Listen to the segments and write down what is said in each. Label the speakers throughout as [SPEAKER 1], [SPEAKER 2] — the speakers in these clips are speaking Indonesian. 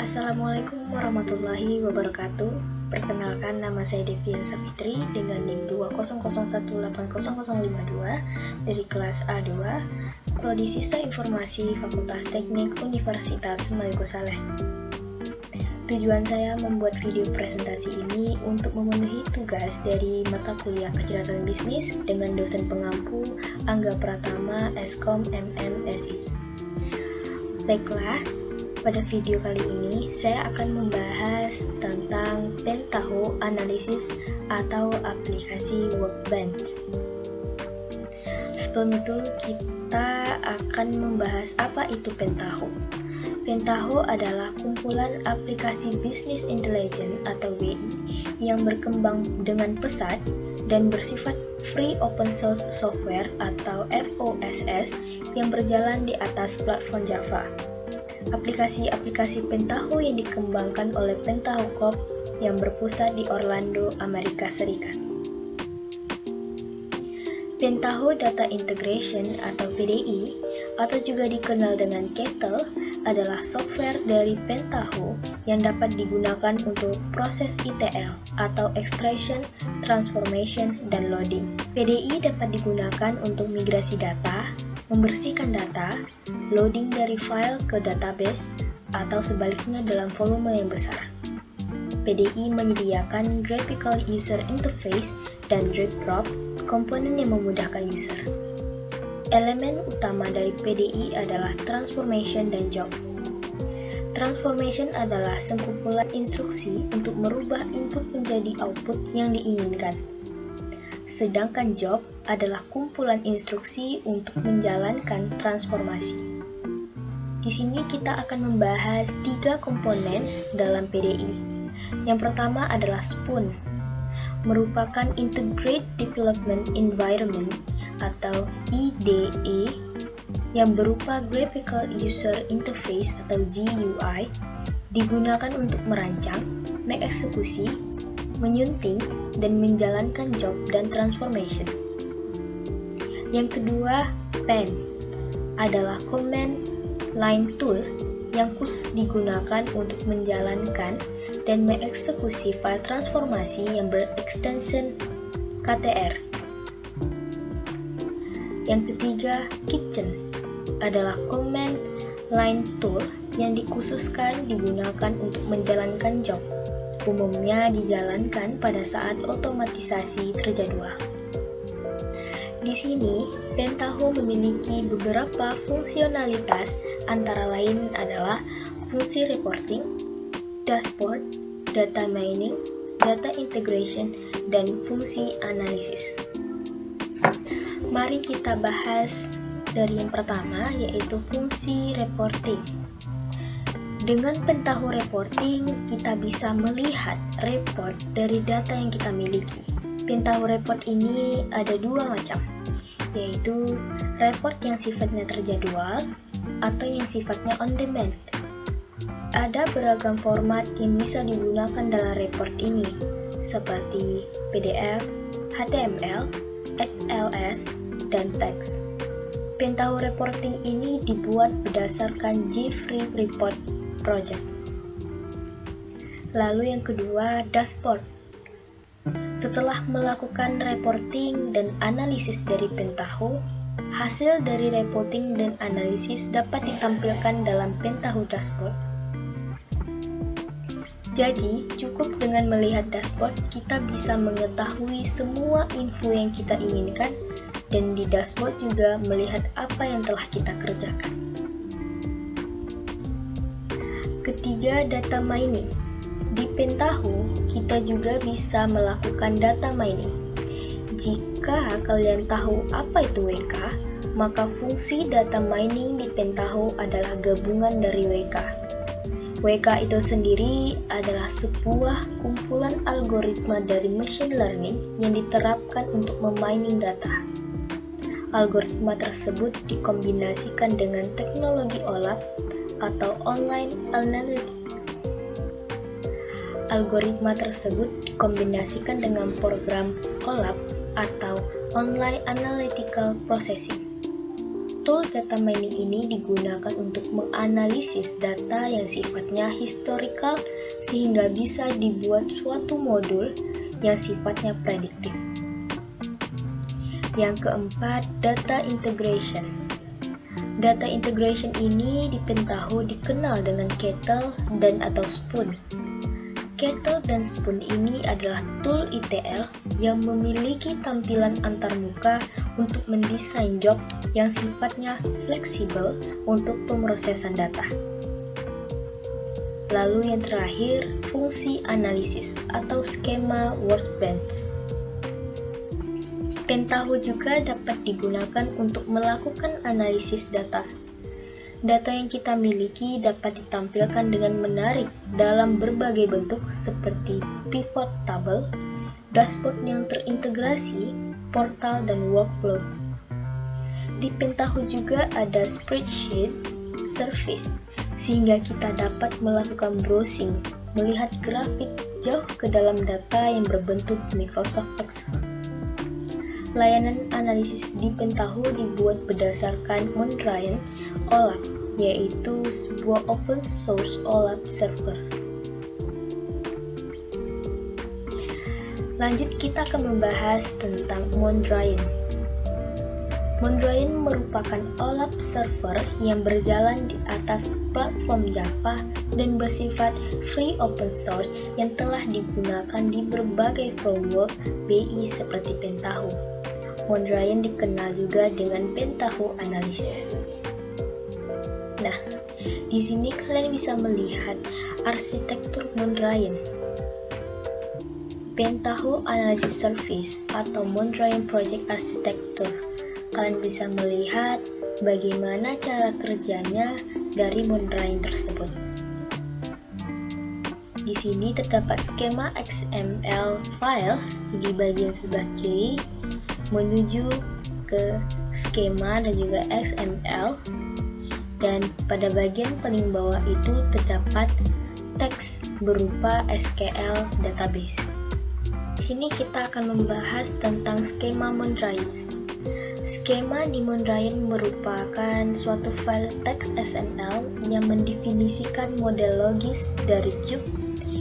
[SPEAKER 1] Assalamualaikum warahmatullahi wabarakatuh. Perkenalkan, nama saya Devian Sapitri dengan NIM 200180052 dari kelas A2, Prodi Sistem Informasi Fakultas Teknik Universitas Maluku Saleh. Tujuan saya membuat video presentasi ini untuk memenuhi tugas dari mata kuliah Kecerdasan Bisnis dengan dosen pengampu Angga Pratama, Eskom MMSI. Baiklah, pada video kali ini saya akan membahas tentang Pentaho Analisis atau aplikasi Workbench. Sebelum itu kita akan membahas apa itu Pentaho. Pentaho adalah kumpulan aplikasi Business Intelligence atau BI yang berkembang dengan pesat dan bersifat Free Open Source Software atau FOSS yang berjalan di atas platform Java. Aplikasi-aplikasi Pentaho yang dikembangkan oleh Pentaho Corp yang berpusat di Orlando, Amerika Serikat. Pentaho Data Integration atau PDI atau juga dikenal dengan Kettle adalah software dari Pentaho yang dapat digunakan untuk proses ETL atau Extraction, Transformation, dan Loading. PDI dapat digunakan untuk migrasi data, membersihkan data, loading dari file ke database, atau sebaliknya dalam volume yang besar. PDI menyediakan Graphical User Interface dan drag-drop komponen yang memudahkan user. Elemen utama dari PDI adalah transformation dan job. Transformation adalah sekumpulan instruksi untuk merubah input menjadi output yang diinginkan. Sedangkan job adalah kumpulan instruksi untuk menjalankan transformasi. Di sini kita akan membahas 3 komponen dalam PDI. Yang pertama adalah Spoon, merupakan Integrated Development Environment atau IDE yang berupa Graphical User Interface atau GUI, digunakan untuk merancang, mengeksekusi, menyunting, dan menjalankan job dan transformation. Yang kedua, Pen adalah command line tool yang khusus digunakan untuk menjalankan dan mengeksekusi file transformasi yang berextension KTR. Yang ketiga, Kitchen adalah command line tool yang dikhususkan digunakan untuk menjalankan job. Umumnya dijalankan pada saat otomatisasi terjadwal. Di sini, Pentaho memiliki beberapa fungsionalitas, antara lain adalah fungsi reporting, dashboard, data mining, data integration, dan fungsi analisis. Mari kita bahas dari yang pertama, yaitu fungsi reporting. Dengan Pentaho Reporting, kita bisa melihat report dari data yang kita miliki. Pentaho Report ini ada 2 macam, yaitu report yang sifatnya terjadwal atau yang sifatnya on demand. Ada beragam format yang bisa digunakan dalam report ini, seperti PDF, HTML, XLS, dan teks. Pentaho Reporting ini dibuat berdasarkan JFree Report Project. Lalu yang kedua, dashboard. Setelah melakukan reporting dan analisis dari Pentaho, hasil dari reporting dan analisis dapat ditampilkan dalam Pentaho dashboard. Jadi, cukup dengan melihat dashboard, kita bisa mengetahui semua info yang kita inginkan, dan di dashboard juga melihat apa yang telah kita kerjakan. Ketiga, data mining. Di Pentaho, kita juga bisa melakukan data mining. Jika kalian tahu apa itu WK, maka fungsi data mining di Pentaho adalah gabungan dari WK. WK itu sendiri adalah sebuah kumpulan algoritma dari machine learning yang diterapkan untuk memining data. Algoritma tersebut dikombinasikan dengan teknologi OLAP atau Online Analytics. Algoritma tersebut dikombinasikan dengan program OLAP atau Online Analytical Processing. Tool data mining ini digunakan untuk menganalisis data yang sifatnya historical sehingga bisa dibuat suatu modul yang sifatnya prediktif. Yang keempat, data integration. Data integration ini di Pentaho dikenal dengan Kettle dan atau Spoon. Kettle dan Spoon ini adalah tool ETL yang memiliki tampilan antarmuka untuk mendesain job yang sifatnya fleksibel untuk pemrosesan data. Lalu yang terakhir, fungsi analisis atau skema workbench. Pentaho juga dapat digunakan untuk melakukan analisis data. Data yang kita miliki dapat ditampilkan dengan menarik dalam berbagai bentuk seperti pivot table, dashboard yang terintegrasi, portal, dan workflow. Di Pentaho juga ada spreadsheet service, sehingga kita dapat melakukan browsing, melihat grafik jauh ke dalam data yang berbentuk Microsoft Excel. Layanan analisis di Pentaho dibuat berdasarkan Mondrian OLAP, yaitu sebuah open source OLAP server. Lanjut, kita akan membahas tentang Mondrian. Mondrian merupakan OLAP server yang berjalan di atas platform Java dan bersifat free open source yang telah digunakan di berbagai framework BI seperti Pentaho. Mondrian dikenal juga dengan Pentaho Analysis. Nah, di sini kalian bisa melihat arsitektur Mondrian. Pentaho Analysis Service atau Mondrian Project Architecture. Kalian bisa melihat bagaimana cara kerjanya dari Mondrian tersebut. Di sini terdapat skema XML file di bagian sebelah kiri menuju ke skema dan juga XML, dan pada bagian paling bawah itu terdapat teks berupa SQL database. Di sini kita akan membahas tentang skema Mondrian. Skema di Mondrian merupakan suatu file teks XML yang mendefinisikan model logis dari cube,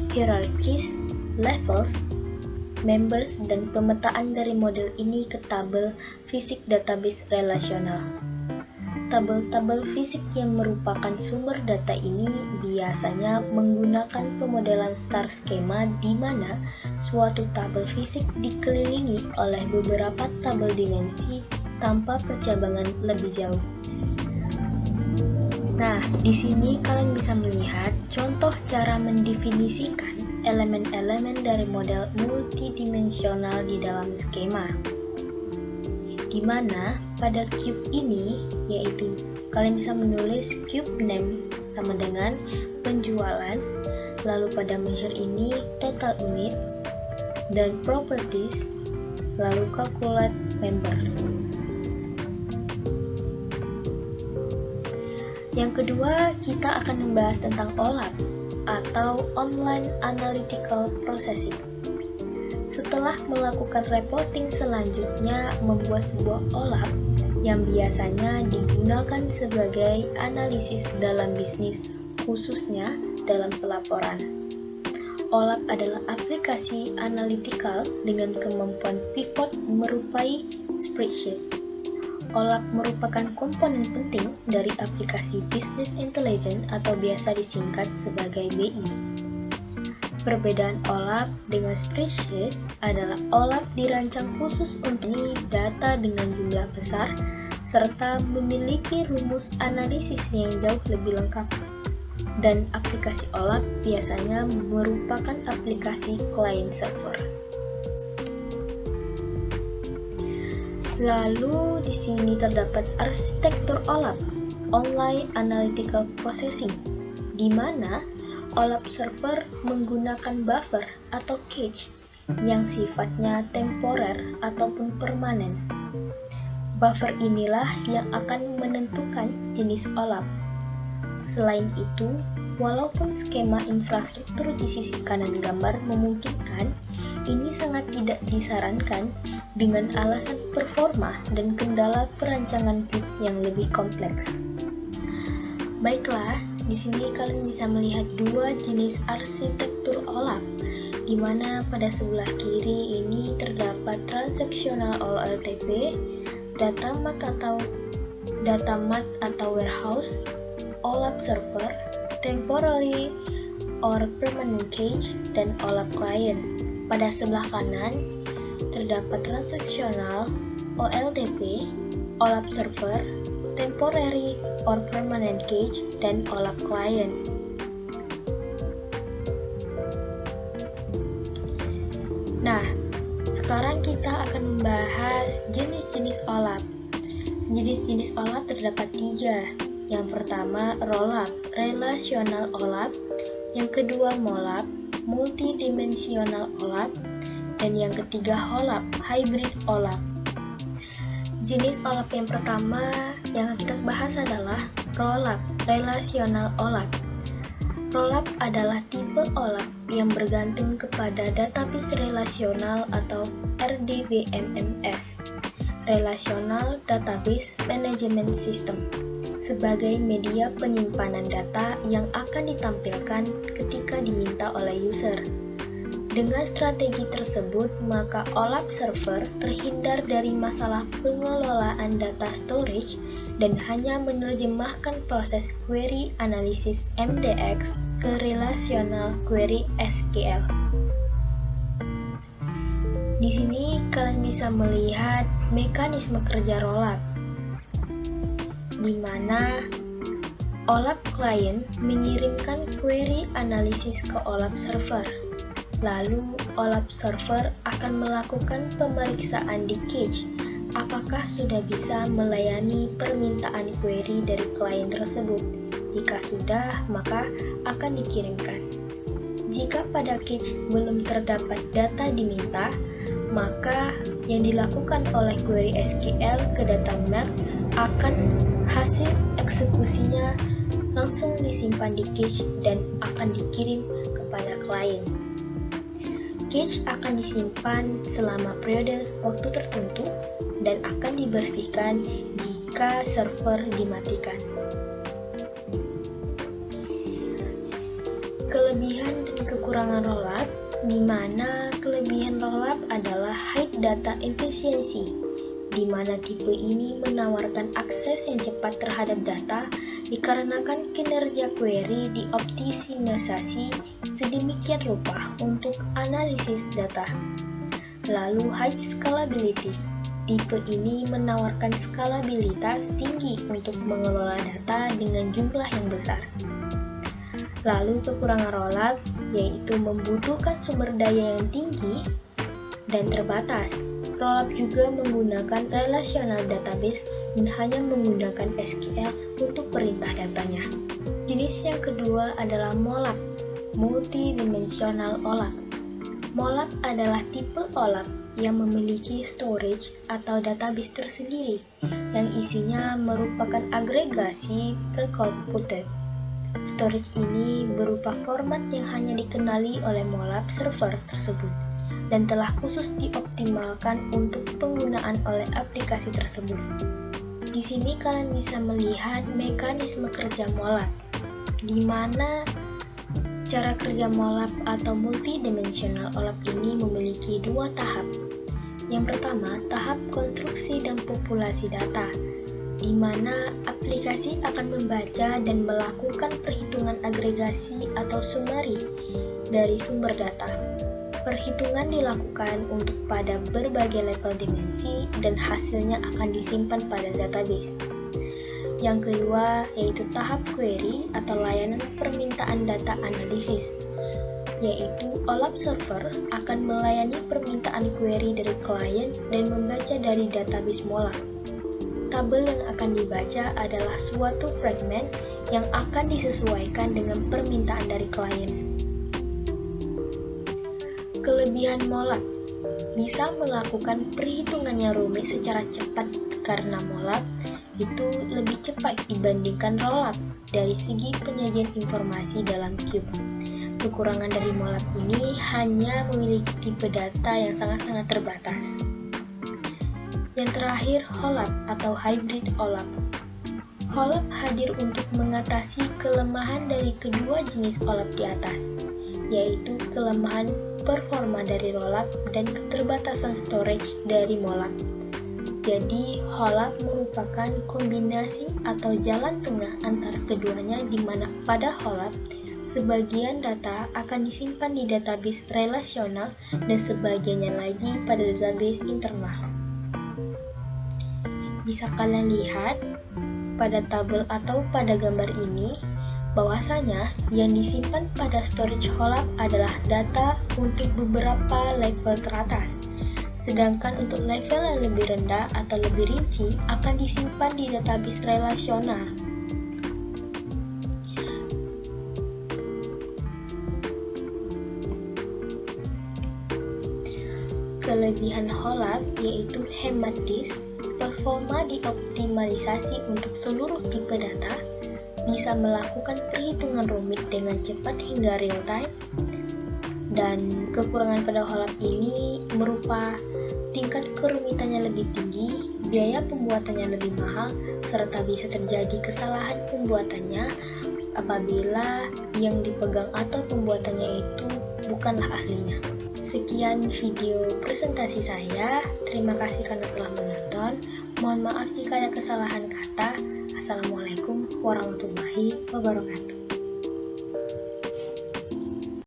[SPEAKER 1] hierarchies, levels, members, dan pemetaan dari model ini ke tabel fisik database relasional. Tabel-tabel fisik yang merupakan sumber data ini biasanya menggunakan pemodelan star skema di mana suatu tabel fisik dikelilingi oleh beberapa tabel dimensi tanpa percabangan lebih jauh. Nah, di sini kalian bisa melihat contoh cara mendefinisikan elemen-elemen dari model multidimensional di dalam skema, di mana pada cube ini, yaitu kalian bisa menulis cube name sama dengan penjualan, lalu pada measure ini total unit, dan properties, lalu calculate member. Yang kedua, kita akan membahas tentang OLAP atau Online Analytical Processing. Setelah melakukan reporting, selanjutnya membuat sebuah OLAP yang biasanya digunakan sebagai analisis dalam bisnis, khususnya dalam pelaporan. OLAP adalah aplikasi analytical dengan kemampuan pivot merupai spreadsheet. OLAP merupakan komponen penting dari aplikasi Business Intelligence atau biasa disingkat sebagai BI. Perbedaan OLAP dengan spreadsheet adalah OLAP dirancang khusus untuk data dengan jumlah besar serta memiliki rumus analisis yang jauh lebih lengkap. Dan aplikasi OLAP biasanya merupakan aplikasi client server. Lalu di sini terdapat arsitektur OLAP, Online Analytical Processing, di mana OLAP server menggunakan buffer atau cache yang sifatnya temporer ataupun permanen. Buffer inilah yang akan menentukan jenis OLAP. Selain itu, walaupun skema infrastruktur di sisi kanan gambar memungkinkan ini sangat tidak disarankan dengan alasan performa dan kendala perancangan kit yang lebih kompleks. Baiklah, di sini kalian bisa melihat dua jenis arsitektur OLAP, di mana pada sebelah kiri ini terdapat transactional OLTP, data mart atau warehouse, OLAP server, temporary or permanent cache, dan OLAP client. Pada sebelah kanan terdapat transactional OLTP, OLAP server, temporary or permanent cache, dan OLAP client. Nah, sekarang kita akan membahas jenis-jenis OLAP. Jenis-jenis OLAP terdapat 3. Yang pertama, ROLAP, Relational OLAP. Yang kedua, MOLAP, Multidimensional OLAP. Dan yang ketiga, HOLAP, Hybrid OLAP. Jenis OLAP yang pertama yang kita bahas adalah ROLAP, Relational OLAP. ROLAP adalah tipe OLAP yang bergantung kepada database relasional atau RDBMS, Relational Database Management System, sebagai media penyimpanan data yang akan ditampilkan ketika diminta oleh user. Dengan strategi tersebut, maka OLAP server terhindar dari masalah pengelolaan data storage dan hanya menerjemahkan proses query analisis MDX ke relational query SQL. Di sini kalian bisa melihat mekanisme kerja ROLAP, di mana OLAP client mengirimkan query analisis ke OLAP server. Lalu, OLAP server akan melakukan pemeriksaan di cache apakah sudah bisa melayani permintaan query dari klien tersebut. Jika sudah, maka akan dikirimkan. Jika pada cache belum terdapat data diminta, maka yang dilakukan oleh query SQL ke data mart akan hasil eksekusinya langsung disimpan di cache dan akan dikirim kepada klien. Cache akan disimpan selama periode waktu tertentu dan akan dibersihkan jika server dimatikan. Kelebihan dan kekurangan ROLAP, di mana kelebihan ROLAP adalah high data efficiency, di mana tipe ini menawarkan akses yang cepat terhadap data dikarenakan kinerja query dioptimisasi sedemikian rupa untuk analisis data. Lalu high scalability, tipe ini menawarkan skalabilitas tinggi untuk mengelola data dengan jumlah yang besar. Lalu kekurangan ROLAP yaitu membutuhkan sumber daya yang tinggi dan terbatas. ROLAP juga menggunakan relational database dan hanya menggunakan SQL untuk perintah datanya. Jenis yang kedua adalah MOLAP, Multidimensional OLAP. MOLAP adalah tipe OLAP yang memiliki storage atau database tersendiri yang isinya merupakan agregasi pre-computed. Storage ini berupa format yang hanya dikenali oleh MOLAP server tersebut dan telah khusus dioptimalkan untuk penggunaan oleh aplikasi tersebut. Di sini kalian bisa melihat mekanisme kerja MOLAP, di mana cara kerja MOLAP atau multidimensional OLAP ini memiliki 2 tahap. Yang pertama, tahap konstruksi dan populasi data, di mana aplikasi akan membaca dan melakukan perhitungan agregasi atau summary dari sumber data. Perhitungan dilakukan untuk pada berbagai level dimensi dan hasilnya akan disimpan pada database. Yang kedua yaitu tahap query atau layanan permintaan data analisis, yaitu OLAP server akan melayani permintaan query dari klien dan membaca dari database MOLAP. Tabel yang akan dibaca adalah suatu fragment yang akan disesuaikan dengan permintaan dari klien. Kelebihan MOLAP, bisa melakukan perhitungannya rumit secara cepat karena MOLAP itu lebih cepat dibandingkan ROLAP dari segi penyajian informasi dalam cube. kekurangan dari MOLAP ini hanya memiliki tipe data yang sangat-sangat terbatas. Yang terakhir, HOLAP atau Hybrid OLAP. HOLAP hadir untuk mengatasi kelemahan dari kedua jenis OLAP di atas, yaitu kelemahan performa dari ROLAP dan keterbatasan storage dari MOLAP. Jadi, HOLAP merupakan kombinasi atau jalan tengah antara keduanya, di mana pada HOLAP, sebagian data akan disimpan di database relasional dan sebagiannya lagi pada database internal. Bisa kalian lihat pada tabel atau pada gambar ini, bahwasanya yang disimpan pada storage HOLAP adalah data untuk beberapa level teratas. Sedangkan untuk level yang lebih rendah atau lebih rinci akan disimpan di database relasional. Kelebihan HOLAP yaitu hemat disk, performa dioptimalisasi untuk seluruh tipe data, bisa melakukan perhitungan rumit dengan cepat hingga real time, dan kekurangan pada HOLAP ini berupa tingkat kerumitannya lebih tinggi, biaya pembuatannya lebih mahal, serta bisa terjadi kesalahan pembuatannya apabila yang dipegang atau pembuatannya itu bukanlah ahlinya. Sekian video presentasi saya, terima kasih karena telah menonton, mohon maaf jika ada kesalahan kata. Assalamualaikum warahmatullahi wabarakatuh.